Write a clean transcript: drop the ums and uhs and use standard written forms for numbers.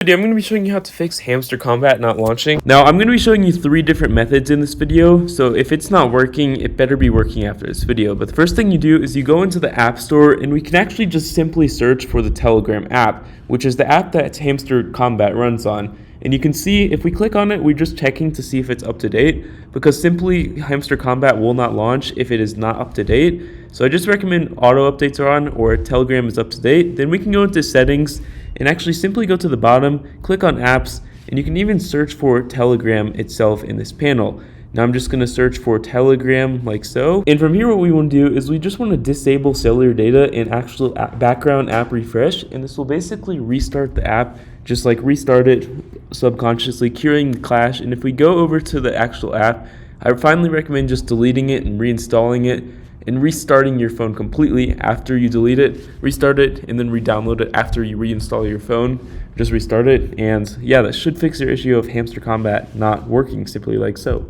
Today I'm going to be showing you how to fix Hamster Kombat not launching. Now I'm going to be showing you 3 different methods in this video, so if it's not working, it better be working after this video. But the first thing you do is you go into the App Store, and we can actually just simply search for the Telegram app, which is the app that Hamster Kombat runs on. And you can see if we click on it, we're just checking to see if it's up to date, because simply Hamster Kombat will not launch if it is not up to date. So I just recommend auto updates are on or Telegram is up to date. Then we can go into settings and actually simply go to the bottom, click on apps, and you can even search for Telegram itself in this panel. Now I'm just going to search for Telegram like so. And from here what we want to do is we just want to disable cellular data and actual background app refresh, and this will basically restart the app, just like restart it subconsciously, curing the clash. And if we go over to the actual app, I finally recommend just deleting it and reinstalling it and restarting your phone completely after you delete it, restart it, and then re-download it after you reinstall your phone. Just restart it, and yeah, that should fix your issue of Hamster Kombat not working simply like so.